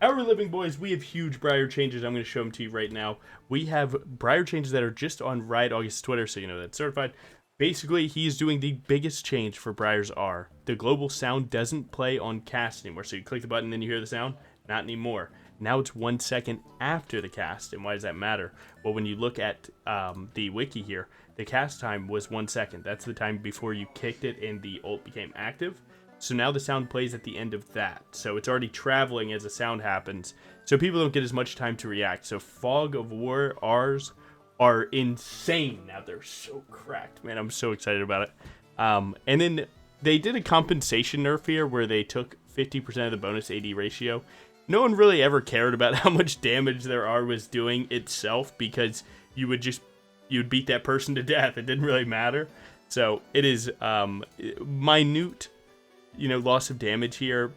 Our living boys, we have huge Briar changes. I'm going to show them to you right now. We have Briar changes that are just on Riot August's Twitter, so you know that's certified. Basically, he's doing the biggest change for Briar's R. The global sound doesn't play on cast anymore. So you click the button and then you hear the sound. Not anymore. Now it's 1 second after the cast. And why does that matter? Well, when you look at the wiki here, the cast time was 1 second. That's the time before you kicked it and the ult became active. So now the sound plays at the end of that. So it's already traveling as the sound happens. So people don't get as much time to react. So Fog of War R's are insane. Now they're so cracked. Man, I'm so excited about it. And then they did a compensation nerf here where they took 50% of the bonus AD ratio. No one really ever cared about how much damage their R was doing itself because you'd beat that person to death. It didn't really matter. So it is minute, loss of damage here.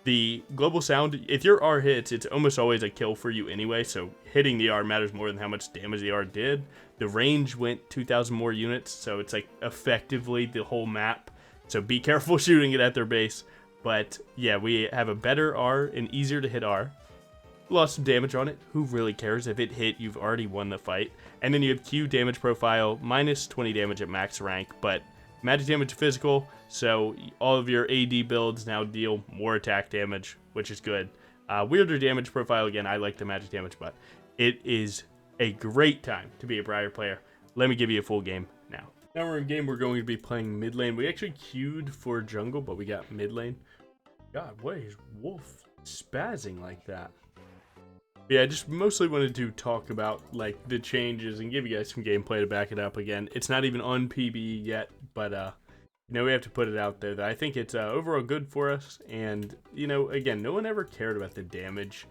The global sound, if your R hits, it's almost always a kill for you anyway, so hitting the R matters more than how much damage the R did. The range went 2,000 more units, so it's like effectively the whole map. So be careful shooting it at their base. But yeah, we have a better R, an easier to hit R. Lost some damage on it. Who really cares? If it hit, you've already won the fight. And then you have Q damage profile, minus 20 damage at max rank, but magic damage physical, so all of your AD builds now deal more attack damage, which is good. Weirder damage profile, again, I like the magic damage, but it is a great time to be a Briar player. Let me give you a full game now. Now we're in game, we're going to be playing mid lane. We actually queued for jungle, but we got mid lane. God, what is Wolf spazzing like that? Yeah, I just mostly wanted to talk about like the changes and give you guys some gameplay to back it up. Again, it's not even on PB yet, but we have to put it out there that I think it's overall good for us. And again, no one ever cared about the damage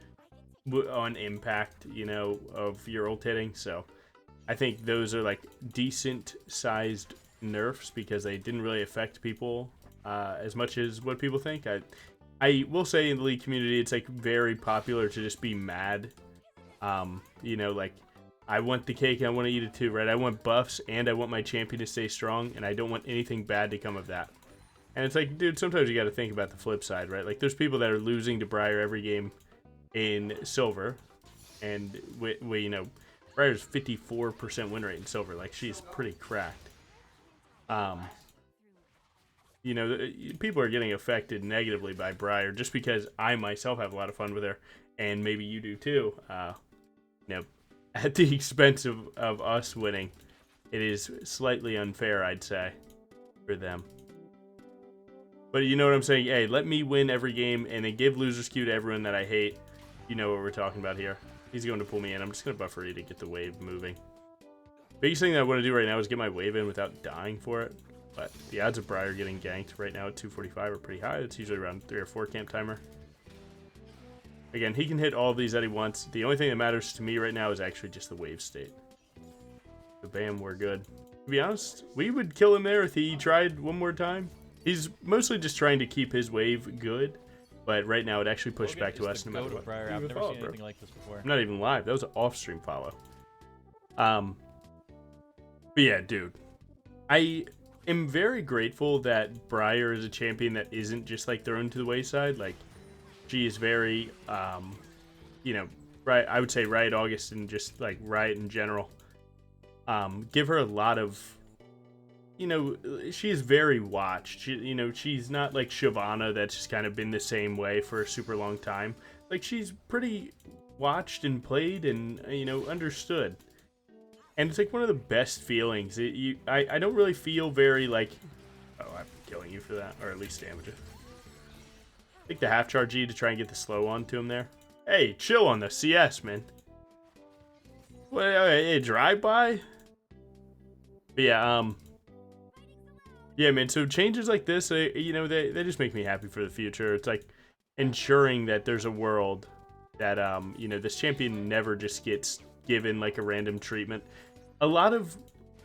on impact, of your ult hitting. So I think those are like decent sized nerfs because they didn't really affect people as much as what people think. I will say in the League community, it's like very popular to just be mad. Like I want the cake and I want to eat it too, right? I want buffs and I want my champion to stay strong and I don't want anything bad to come of that. And it's like, dude, sometimes you got to think about the flip side, right? Like there's people that are losing to Briar every game in silver and Briar's 54% win rate in silver. Like she's pretty cracked. People are getting affected negatively by Briar just because I myself have a lot of fun with her, and maybe you do too. At the expense of us winning, it is slightly unfair, I'd say, for them. But you know what I'm saying? Hey, let me win every game and then give loser's Q to everyone that I hate. You know what we're talking about here. He's going to pull me in. I'm just going to buffer E to get the wave moving. Biggest thing that I want to do right now is get my wave in without dying for it. But the odds of Briar getting ganked right now at 245 are pretty high. It's usually around 3 or 4 camp timer. Again, he can hit all of these that he wants. The only thing that matters to me right now is actually just the wave state. So bam, we're good. To be honest, we would kill him there if he tried one more time. He's mostly just trying to keep his wave good. But right now it actually pushed back to us no matter what. Briar. I've never seen anything like this before. I'm not even live. That was an off-stream follow. But yeah, dude. I am very grateful that Briar is a champion that isn't just like thrown to the wayside. Like she is very right, I would say Riot August and just like Riot in general give her a lot of she is very watched. She's not like Shyvana that's just kind of been the same way for a super long time. Like she's pretty watched and played and understood. And it's like one of the best feelings. I don't really feel very like, oh, I'm killing you for that, or at least damage it. Take the half charge E to try and get the slow on to him there. Hey, chill on the CS, man. What, a drive-by? But yeah, yeah, man, so changes like this, they just make me happy for the future. It's like ensuring that there's a world that, this champion never just gets given like a random treatment. A lot of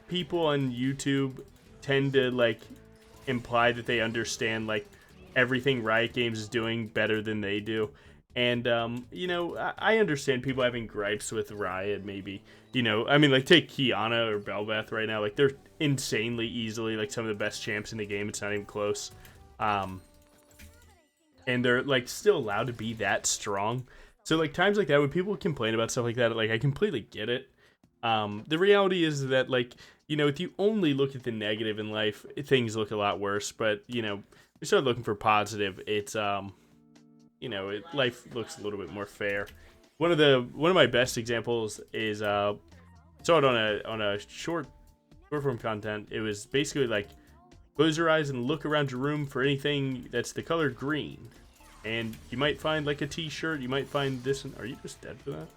people on YouTube tend to like imply that they understand like everything Riot Games is doing better than they do. And, I understand people having gripes with Riot, maybe. Like, take Kiana or Belbeth right now. Like, they're insanely easily, like, some of the best champs in the game. It's not even close. And they're, like, still allowed to be that strong. So like times like that when people complain about stuff like that, like I completely get it. The reality is that like, you know, if you only look at the negative in life, things look a lot worse. But you know, we start looking for positive. It's you know, life looks a little bit more fair. One of my best examples is saw it on a short form content. It was basically like close your eyes and look around your room for anything that's the color green, and you might find like a t-shirt. You might find this. Are you just dead for that?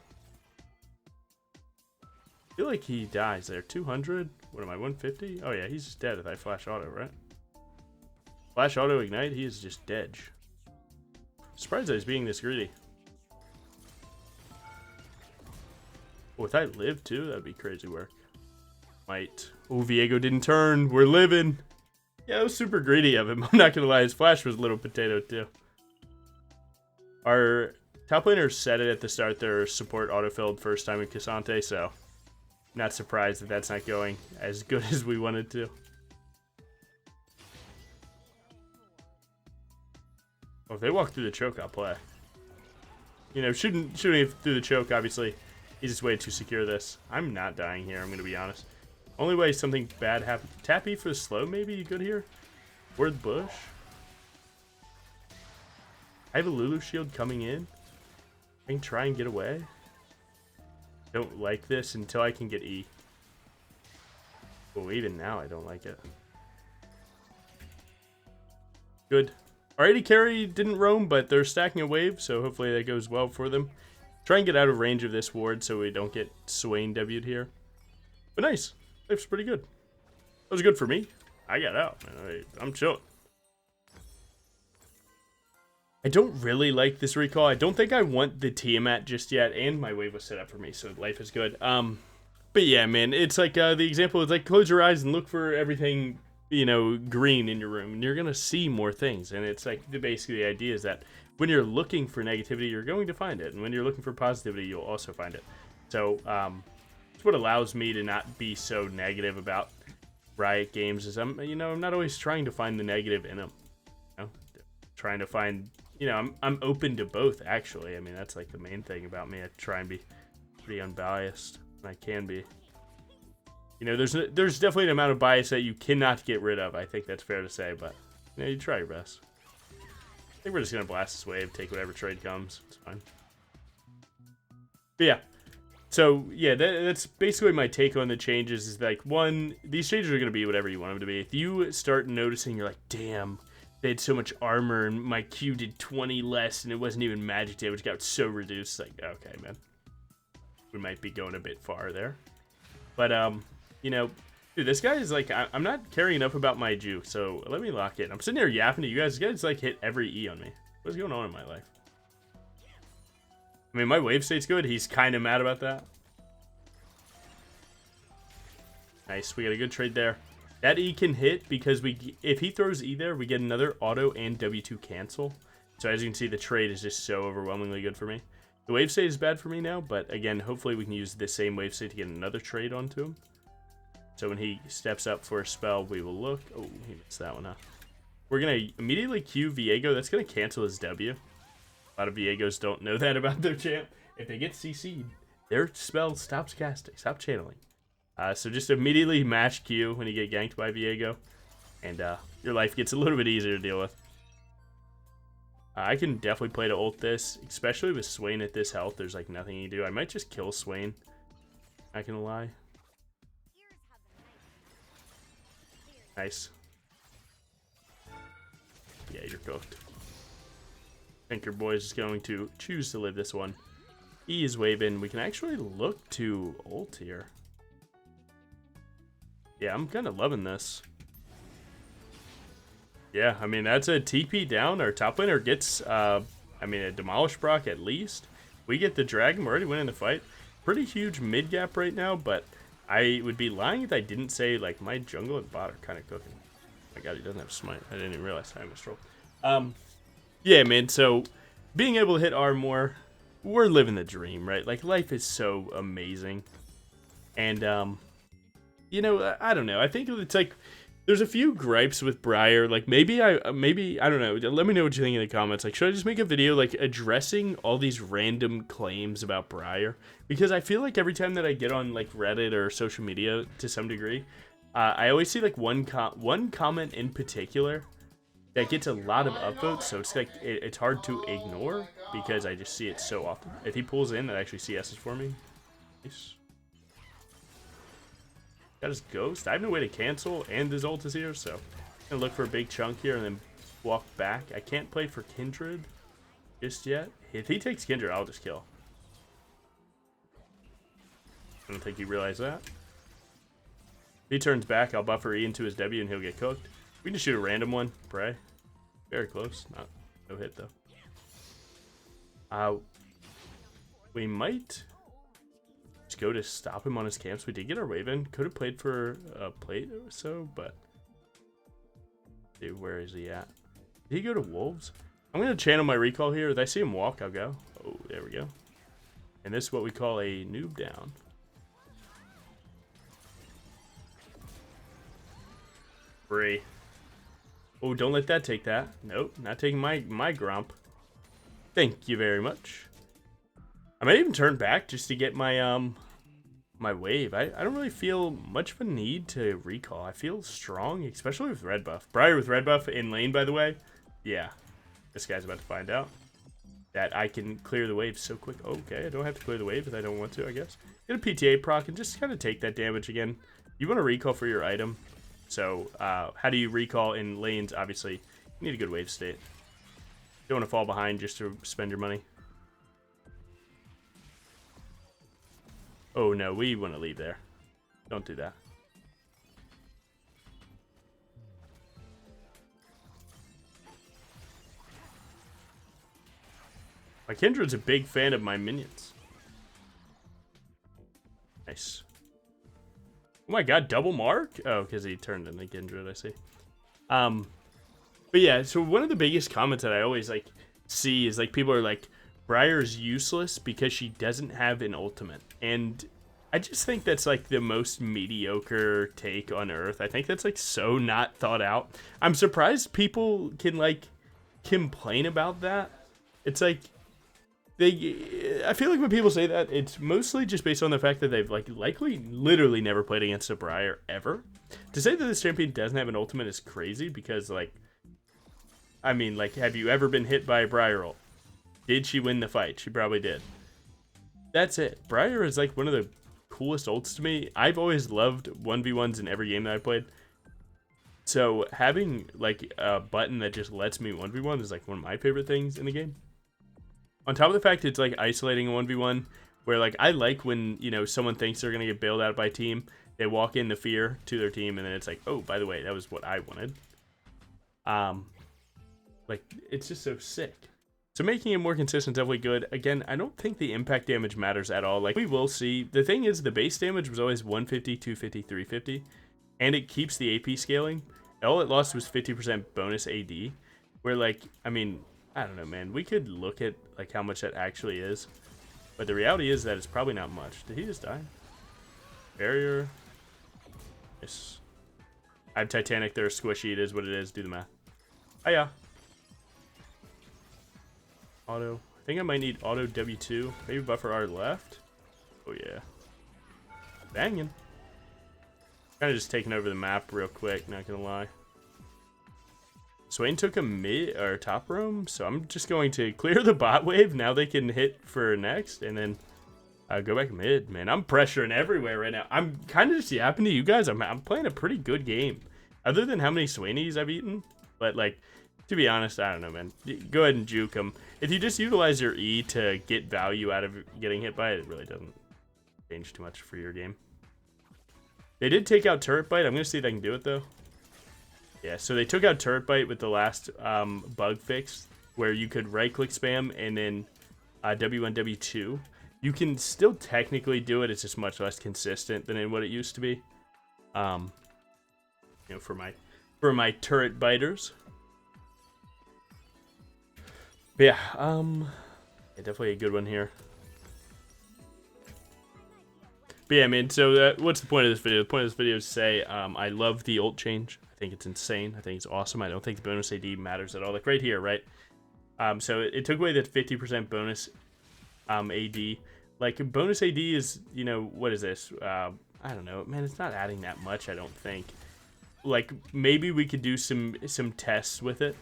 I feel like he dies there. 200. What am I? 150? Oh yeah, he's just dead if I flash auto, right? Flash auto ignite. He is just dead. Surprised I was being this greedy. Oh, if I live too, that'd be crazy work. Might. Oh, Viego didn't turn. We're living. Yeah, it was super greedy of him. I'm not gonna lie. His flash was a little potato too. Our top laner said it at the start. Their support autofilled first time in Cassante, so not surprised that that's not going as good as we wanted to. Oh, if they walk through the choke, I'll play. You know, shouldn't have through the choke, obviously. He's just way too secure this. I'm not dying here, I'm going to be honest. Only way something bad happens. Tappy for the slow, maybe? Good here? Word bush? I have a Lulu shield coming in. I can try and get away. Don't like this until I can get E. Oh, even now I don't like it. Good. Our AD carry didn't roam, but they're stacking a wave, so hopefully that goes well for them. Try and get out of range of this ward so we don't get Swain debuted here. But nice. Life's pretty good. That was good for me. I got out, man. I'm chilling. I don't really like this recall. I don't think I want the Tiamat just yet, and my wave was set up for me, so life is good. But yeah, man, it's like the example is like close your eyes and look for everything, you know, green in your room, and you're gonna see more things. And it's like basically the idea is that when you're looking for negativity, you're going to find it, and when you're looking for positivity, you'll also find it. So it's what allows me to not be so negative about Riot games. Is I'm not always trying to find the negative in them. You know, trying to find, you know, I'm open to both actually. I mean, that's like the main thing about me. I try and be pretty unbiased, and I can be. You know, there's definitely an amount of bias that you cannot get rid of. I think that's fair to say, but you know, you try your best. I think we're just gonna blast this wave, take whatever trade comes. It's fine. But yeah. So yeah, that's basically my take on the changes. Is like, one, these changes are gonna be whatever you want them to be. If you start noticing, you're like, damn, they had so much armor and my Q did 20 less and it wasn't even magic damage, got so reduced. Like, okay, man, we might be going a bit far there. But you know, dude, this guy is like, I'm not caring enough about my juke, so let me lock in. I'm sitting here yapping to you guys. You guys like hit every E on me. What's going on in my life? I mean, my wave state's good. He's kind of mad about that. Nice. We got a good trade there. That E can hit because if he throws E there, we get another auto and W2 cancel. So as you can see, the trade is just so overwhelmingly good for me. The wave state is bad for me now, but again, hopefully we can use the same wave state to get another trade onto him. So when he steps up for a spell, we will look. Oh, he missed that one, huh? We're going to immediately Q Viego. That's going to cancel his W. A lot of Viegos don't know that about their champ. If they get CC'd, their spell stops casting, stop channeling. So just immediately match Q when you get ganked by Viego, and your life gets a little bit easier to deal with. I can definitely play to ult this, especially with Swain at this health. There's like nothing you can do. I might just kill Swain. Not gonna lie. Nice. Yeah, you're cooked. I think your boy is going to choose to live this one. E is waving. We can actually look to ult here. Yeah, I'm kind of loving this. Yeah, I mean, that's a TP down. Our top laner gets, I mean, a Demolish Brock at least. We get the Dragon. We're already winning the fight. Pretty huge mid gap right now, but I would be lying if I didn't say, like, my jungle and bot are kind of cooking. Oh my god, he doesn't have smite. I didn't even realize I almost rolled. Yeah, man, so being able to hit R more, we're living the dream, right? Like, life is so amazing. And, you know, I don't know. I think it's like, There's a few gripes with Briar. Like maybe I don't know. Let me know what you think in the comments. Like, should I just make a video like addressing all these random claims about Briar? Because I feel like every time that I get on like Reddit or social media to some degree, I always see like one comment in particular that gets a lot of upvotes. So it's like it's hard to ignore because I just see it so often. If he pulls in, that actually CS's for me. Nice. Got his ghost. I have no way to cancel, and his ult is here, so I'm gonna look for a big chunk here and then walk back. I can't play for Kindred just yet. If he takes Kindred, I'll just kill. I don't think he realized that. If he turns back, I'll buffer E into his W and he'll get cooked. We can just shoot a random one. Pray. Very close. No hit though. We might go to stop him on his camps. We did get our wave in. Could have played for a plate or so, but dude, where is he at? Did he go to wolves? I'm gonna channel my recall here. If I see him walk, I'll go. Oh, there we go. And this is what we call a noob down. Free. Oh, don't let that take that. Nope, not taking my grump. Thank you very much. I might even turn back just to get my my wave. I don't really feel much of a need to recall. I feel strong, especially with red buff. Briar with red buff in lane, by the way. Yeah, this guy's about to find out that I can clear the wave so quick. Okay, I don't have to clear the wave if I don't want to, I guess. Get a PTA proc and just kind of take that damage again. You want to recall for your item. So how do you recall in lanes? Obviously, you need a good wave state. You don't want to fall behind just to spend your money. Oh no, we want to leave there. Don't do that. My Kindred's a big fan of my minions. Nice. Oh my god, double mark? Oh, because he turned in the Kindred, I see. But yeah, so one of the biggest comments that I always like see is like people are like, Briar's useless because she doesn't have an ultimate. And I just think that's like the most mediocre take on earth. I think that's like so not thought out. I'm surprised people can like complain about that. It's like I feel like when people say that, it's mostly just based on the fact that they've like likely literally never played against a Briar ever. To say that this champion doesn't have an ultimate is crazy because like, I mean, like, have you ever been hit by a Briar ult? Did she win the fight? She probably did. That's it. Briar is like one of the coolest ults to me. I've always loved 1v1s in every game that I played. So having like a button that just lets me 1v1 is like one of my favorite things in the game. On top of the fact it's like isolating a 1v1 where like I like when, you know, someone thinks they're going to get bailed out by a team. They walk in the fear to their team and then it's like, oh, by the way, that was what I wanted. Like, it's just so sick. So making it more consistent is definitely good. Again, I don't think the impact damage matters at all. Like, we will see. The thing is, the base damage was always 150, 250, 350. And it keeps the AP scaling. All it lost was 50% bonus AD. Where, like, I mean, I don't know, man. We could look at, like, how much that actually is. But the reality is that it's probably not much. Did he just die? Barrier. Yes. I have Titanic. They're squishy. It is what it is. Do the math. Hiya. Auto. I think I might need auto W2. Maybe buffer R left. Oh, yeah. Banging. Kind of just taking over the map real quick, not gonna lie. Swain took a mid or top roam, so I'm just going to clear the bot wave. Now they can hit for next, and then go back mid. Man, I'm pressuring everywhere right now. I'm kind of just yapping to you guys. I'm playing a pretty good game, other than how many Swainies I've eaten. But like, to be honest, I don't know, man. Go ahead and juke them. If you just utilize your E to get value out of getting hit by it, it really doesn't change too much for your game. They did take out Turret Bite. I'm going to see if I can do it, though. Yeah, so they took out Turret Bite with the last bug fix, where you could right-click spam and then W1, W2. You can still technically do it. It's just much less consistent than in what it used to be. You know, for my turret biters. But yeah, definitely a good one here. But yeah, man, so what's the point of this video? The point of this video is to say I love the ult change. I think it's insane. I think it's awesome. I don't think the bonus AD matters at all. Like right here, right? So it took away that 50% bonus AD. Like bonus AD is, you know, what is this? I don't know, man. It's not adding that much, I don't think. Like maybe we could do some tests with it.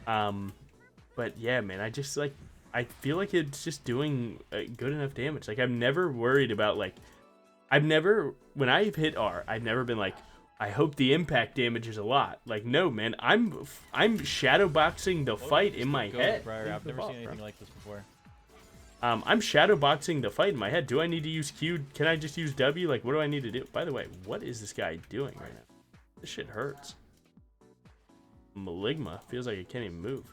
But yeah, man, I feel like it's just doing good enough damage. Like I'm never worried about like, when I've hit R, I've never been like, I hope the impact damage is a lot. Like, no, man, I'm shadowboxing the fight in my head. Briar, I've never seen anything like this before. I'm shadowboxing the fight in my head. Do I need to use Q? Can I just use W? Like, what do I need to do? By the way, what is this guy doing right now? This shit hurts. Maligma feels like it can't even move.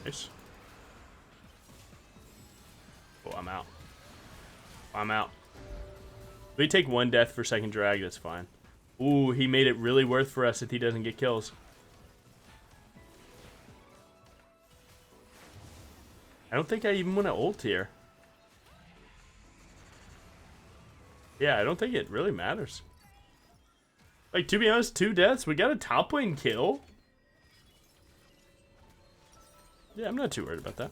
Nice. Oh, I'm out. I'm out. We take one death for second drag, that's fine. Ooh, he made it really worth for us if he doesn't get kills. I don't think I even want to ult here. Yeah, I don't think it really matters. Like, to be honest, 2 deaths. We got a top lane kill. Yeah, I'm not too worried about that.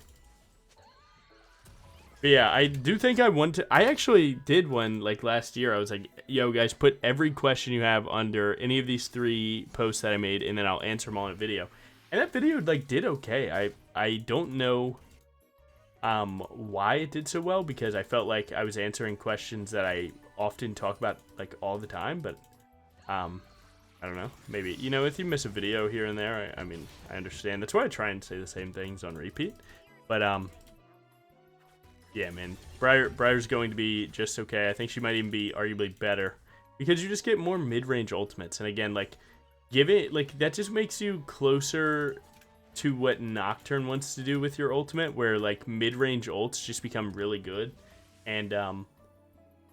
But yeah, I do think I want to... I actually did one, like, last year. I was like, yo, guys, put every question you have under any of these 3 posts that I made, and then I'll answer them all in a video. And that video, like, did okay. I don't know why it did so well, because I felt like I was answering questions that I often talk about, like, all the time. But, I don't know. Maybe, you know, if you miss a video here and there, I mean, I understand. That's why I try and say the same things on repeat. But, yeah, man, Briar's going to be just okay. I think she might even be arguably better because you just get more mid-range ultimates. And again, like, that just makes you closer to what Nocturne wants to do with your ultimate, where like mid-range ults just become really good. And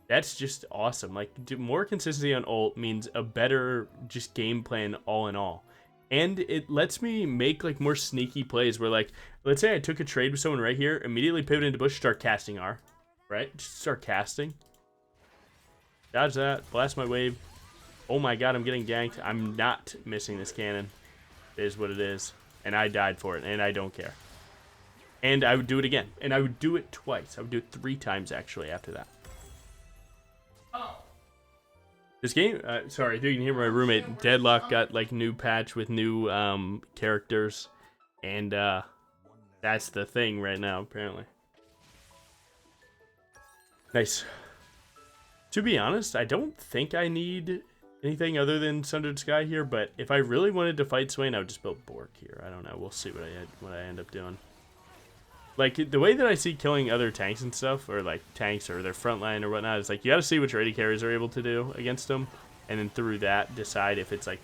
that's just awesome. Like, more consistency on ult means a better just game plan all in all. And it lets me make, like, more sneaky plays where, like, let's say I took a trade with someone right here, immediately pivot into bush, start casting R, right? Just start casting. Dodge that, blast my wave. Oh my god, I'm getting ganked. I'm not missing this cannon. It is what it is. And I died for it, and I don't care. And I would do it again. And I would do it twice. I would do it 3 times, actually, after that. This game, sorry, if you can hear my roommate, Deadlock got, like, new patch with new characters, and that's the thing right now, apparently. Nice. To be honest, I don't think I need anything other than Sundered Sky here, but if I really wanted to fight Swain, I would just build Bork here. I don't know, we'll see what I end up doing. Like, the way that I see killing other tanks and stuff, or, like, tanks or their front line or whatnot, is, like, you gotta see what your AD carries are able to do against them, and then through that, decide if it's, like,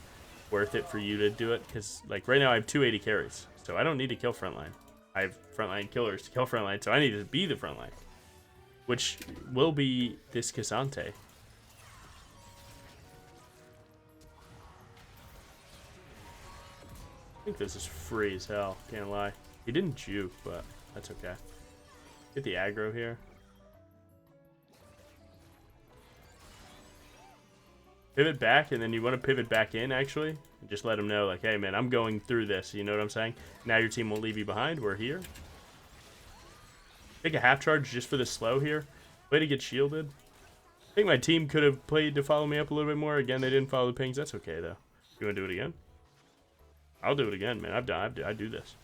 worth it for you to do it, because, like, right now I have 2 AD carries, so I don't need to kill frontline. I have frontline killers to kill frontline, so I need to be the frontline, which will be this Cassante. I think this is free as hell, can't lie. He didn't juke, but... that's okay. Get the aggro here. Pivot back, and then you want to pivot back in, actually. And just let them know, like, hey, man, I'm going through this. You know what I'm saying? Now your team won't leave you behind. We're here. Take a half charge just for the slow here. Way to get shielded. I think my team could have played to follow me up a little bit more. Again, they didn't follow the pings. That's okay, though. You want to do it again? I'll do it again, man. I do this.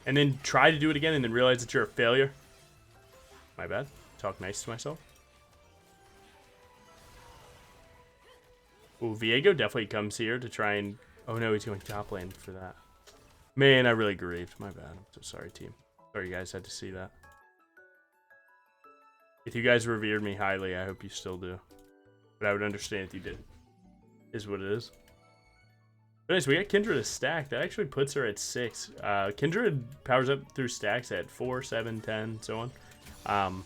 And then try to do it again and then realize that you're a failure. My bad. Talk nice to myself. Ooh, Viego definitely comes here to try and... oh no, he's going top lane for that. Man, I really grieved. My bad. I'm so sorry, team. Sorry you guys had to see that. If you guys revered me highly, I hope you still do. But I would understand if you did. Is what it is. Nice, we got Kindred a stack. That actually puts her at 6. Kindred powers up through stacks at 4, 7, 10, so on.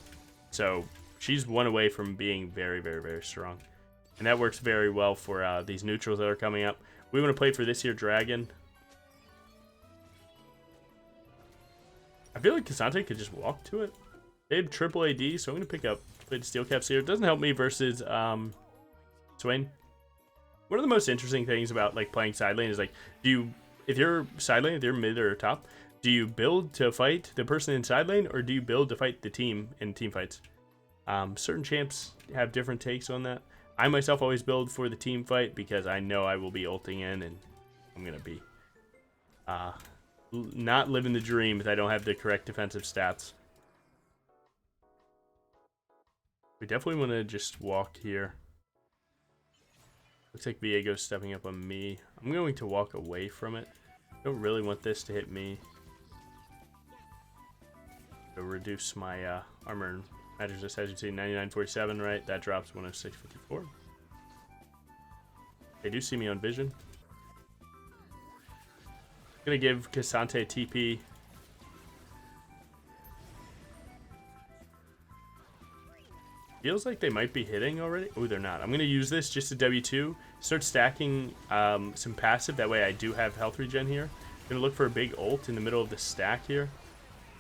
So she's one away from being very, very, very strong. And that works very well for these neutrals that are coming up. We want to play for this here Dragon. I feel like Cassante could just walk to it. They have triple AD, so I'm going to pick up the steel caps here. It doesn't help me versus Swain. One of the most interesting things about like playing side lane is like, if you're side lane, if you're mid or top, do you build to fight the person in side lane, or do you build to fight the team in team fights? Certain champs have different takes on that. I myself always build for the team fight because I know I will be ulting in and I'm going to be not living the dream if I don't have the correct defensive stats. We definitely want to just walk here. Looks like Viego's stepping up on me. I'm going to walk away from it. Don't really want this to hit me. To reduce my armor and magic resist, as you see, 99.47, right? That drops 106.54. They do see me on vision. I'm gonna give Cassante a TP. Feels like they might be hitting already. Oh, they're not. I'm going to use this just to W2. Start stacking some passive. That way I do have health regen here. I'm going to look for a big ult in the middle of the stack here.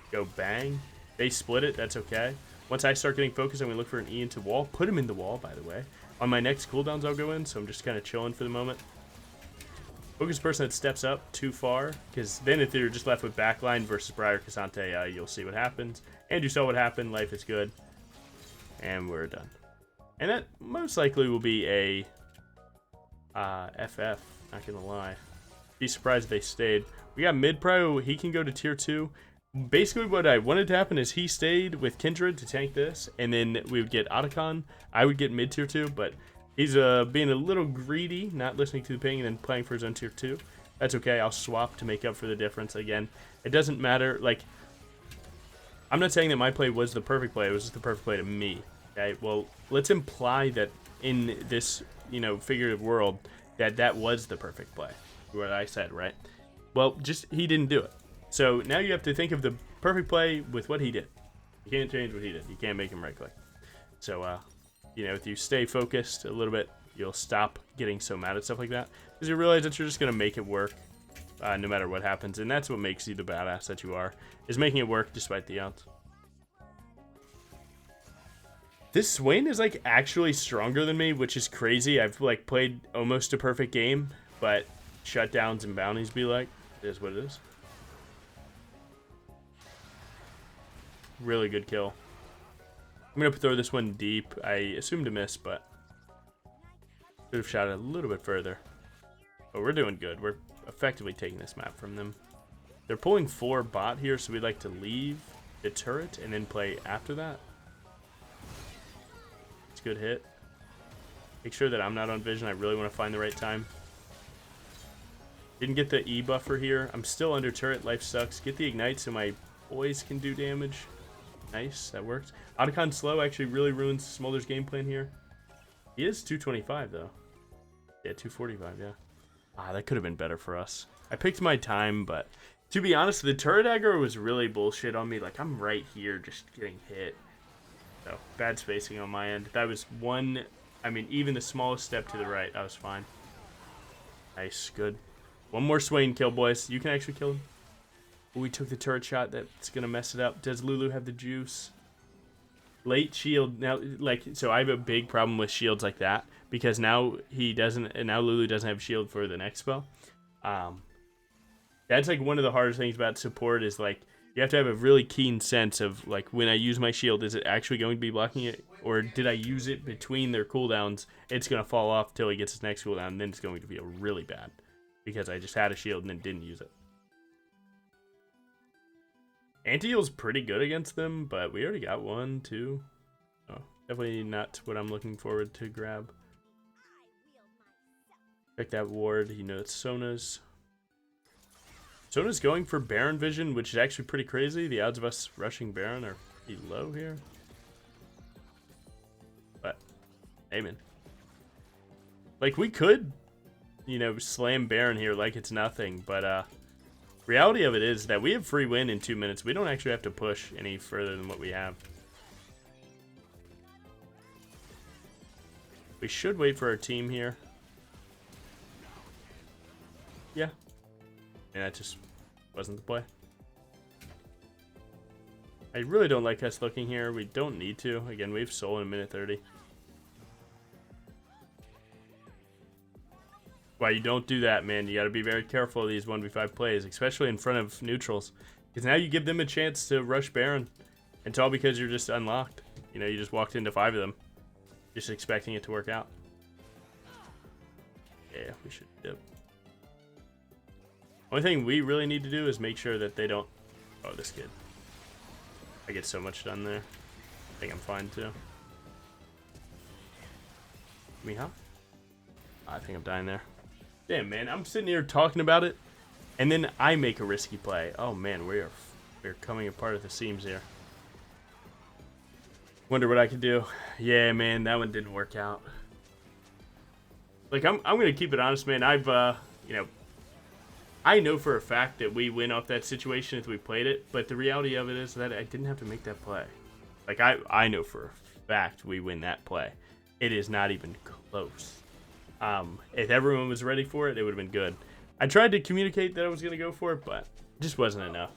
Go bang. They split it. That's okay. Once I start getting focused, I'm going to look for an E into wall. Put him in the wall, by the way. On my next cooldowns, I'll go in. So I'm just kind of chilling for the moment. Focus person that steps up too far. Because then if you're just left with backline versus Briar Cassante, you'll see what happens. And you saw what happened. Life is good. And we're done. And that most likely will be a FF, not gonna lie. Be surprised if they stayed. We got mid-pro, he can go to tier 2. Basically what I wanted to happen is he stayed with Kindred to tank this, and then we would get Otacon. I would get mid tier 2, but he's being a little greedy, not listening to the ping and then playing for his own tier 2. That's okay, I'll swap to make up for the difference. Again, it doesn't matter, like, I'm not saying that my play was the perfect play, it was just the perfect play to me. Okay, well, let's imply that in this, figurative world, that was the perfect play. What I said, right? Well, just, he didn't do it. So now you have to think of the perfect play with what he did. You can't change what he did. You can't make him right click. So, if you stay focused a little bit, you'll stop getting so mad at stuff like that. Because you realize that you're just going to make it work. No matter what happens, and that's what makes you the badass that you are, is making it work despite the odds. This Swain is like actually stronger than me, which is crazy. I've like played almost a perfect game, but shutdowns and bounties be like, it is what it is. Really good kill. I'm gonna throw this one deep. I assumed to miss, but could have shot it a little bit further. But we're doing good. We're effectively taking this map from them. They're pulling 4 bot here, so we'd like to leave the turret and then play after that. It's a good hit. Make sure that I'm not on vision. I really want to find the right time. Didn't get the E buffer here. I'm still under turret. Life sucks. Get the ignite so my boys can do damage. Nice, that worked. Otacon slow actually really ruins Smolder's game plan here. He is 225 though. Yeah, 245, yeah. That could have been better for us. I picked my time, but to be honest, the turret aggro was really bullshit on me. Like, I'm right here just getting hit. So, bad spacing on my end. That was one, even the smallest step to the right, I was fine. Nice, good. One more Swain kill, boys. You can actually kill him. Ooh, we took the turret shot. That's going to mess it up. Does Lulu have the juice? Late shield. Now, so I have a big problem with shields like that. Because now he doesn't, and now Lulu doesn't have shield for the next spell. That's like one of the hardest things about support is like, you have to have a really keen sense of like, when I use my shield, is it actually going to be blocking it? Or did I use it between their cooldowns? It's going to fall off till he gets his next cooldown, and then it's going to feel really bad. Because I just had a shield and then didn't use it. Anti-heal's pretty good against them, but we already got 1, 2. Oh, definitely not what I'm looking forward to grab. Check that ward. It's Sona's. Sona's going for Baron vision, which is actually pretty crazy. The odds of us rushing Baron are pretty low here. But, hey man. Like, we could, slam Baron here like it's nothing. But, reality of it is that we have free win in 2 minutes. We don't actually have to push any further than what we have. We should wait for our team here. Yeah. And that just wasn't the play. I really don't like us looking here. We don't need to. Again, we have soul in a minute 30. Why you don't do that, man. You got to be very careful of these 1v5 plays, especially in front of neutrals. Because now you give them a chance to rush Baron. And it's all because you're just unlocked. You know, you just walked into 5 of them. Just expecting it to work out. Yeah, we should dip. Only thing we really need to do is make sure that they don't... Oh, this kid. I get so much done there. I think I'm fine, too. Me, huh? I think I'm dying there. Damn, man, I'm sitting here talking about it, and then I make a risky play. Oh, man, we're coming apart at the seams here. Wonder what I could do. Yeah, man, that one didn't work out. Like, I'm gonna keep it honest, man. I've, you know, I know for a fact that we win off that situation if we played it, but the reality of it is that I didn't have to make that play. Like, I know for a fact we win that play. It is not even close. If everyone was ready for it, it would have been good. I tried to communicate that I was going to go for it, but it just wasn't enough.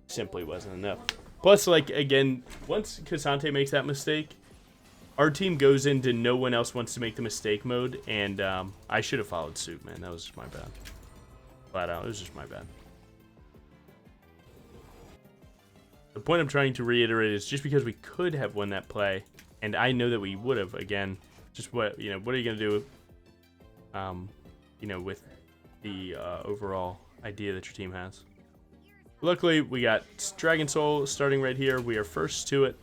Simply wasn't enough. Plus, like, again, once Cassante makes that mistake, our team goes into no one else wants to make the mistake mode, and I should have followed suit, man. That was just my bad. Flat out, it was just my bad. The point I'm trying to reiterate is just because we could have won that play, and I know that we would have, again, just what, you know, what are you going to do, you know, with the overall idea that your team has. Luckily, we got Dragon Soul starting right here. We are first to it.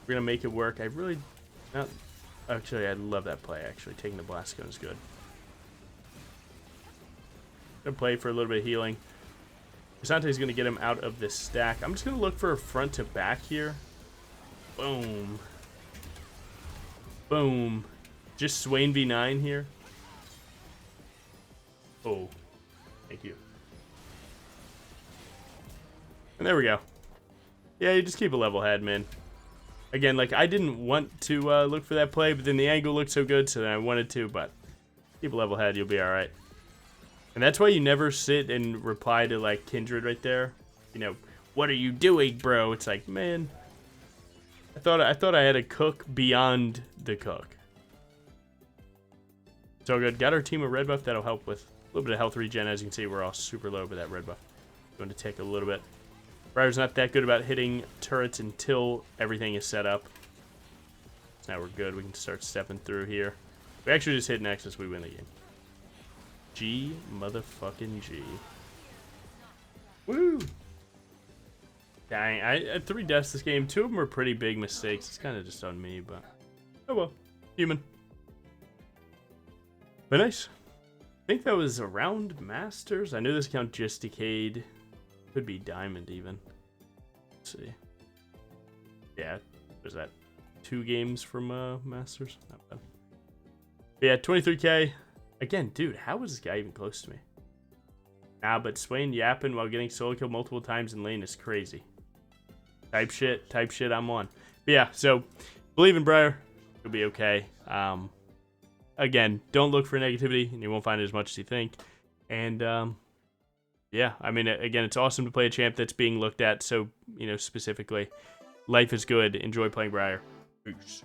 We're going to make it work. I really, not, actually, I love that play, actually. Taking the blast gun is good. Gonna play for a little bit of healing. Cassante is going to get him out of this stack. I'm just going to look for a front to back here. Boom. Boom. Just Swain v9 here. Oh. Thank you. And there we go. Yeah, you just keep a level head, man. Again, like, I didn't want to look for that play, but then the angle looked so good, so then I wanted to, but keep a level head, you'll be alright. And that's why you never sit and reply to, like, Kindred right there. You know, what are you doing, bro? It's like, man, I thought I had a cook beyond the cook. So good. Got our team a red buff that'll help with a little bit of health regen. As you can see, we're all super low with that red buff. Going to take a little bit. Briar's not that good about hitting turrets until everything is set up. So now we're good. We can start stepping through here. We actually just hit Nexus. We win the game. G motherfucking G. Woo! Dang, I had 3 deaths this game. 2 of them were pretty big mistakes. It's kind of just on me, but oh well. Human. But nice. I think that was around Masters. I know this account just decayed. Could be Diamond even. Let's see. Yeah, was that 2 games from Masters? Not bad. But yeah, 23k. Again, dude, how was this guy even close to me? Nah, but Swain yapping while getting solo kill multiple times in lane is crazy. Type shit, I'm on. But yeah, so believe in Briar. It'll be okay. Again, don't look for negativity, and you won't find it as much as you think. And yeah, I mean, again, it's awesome to play a champ that's being looked at so, you know, specifically. Life is good. Enjoy playing Briar. Peace.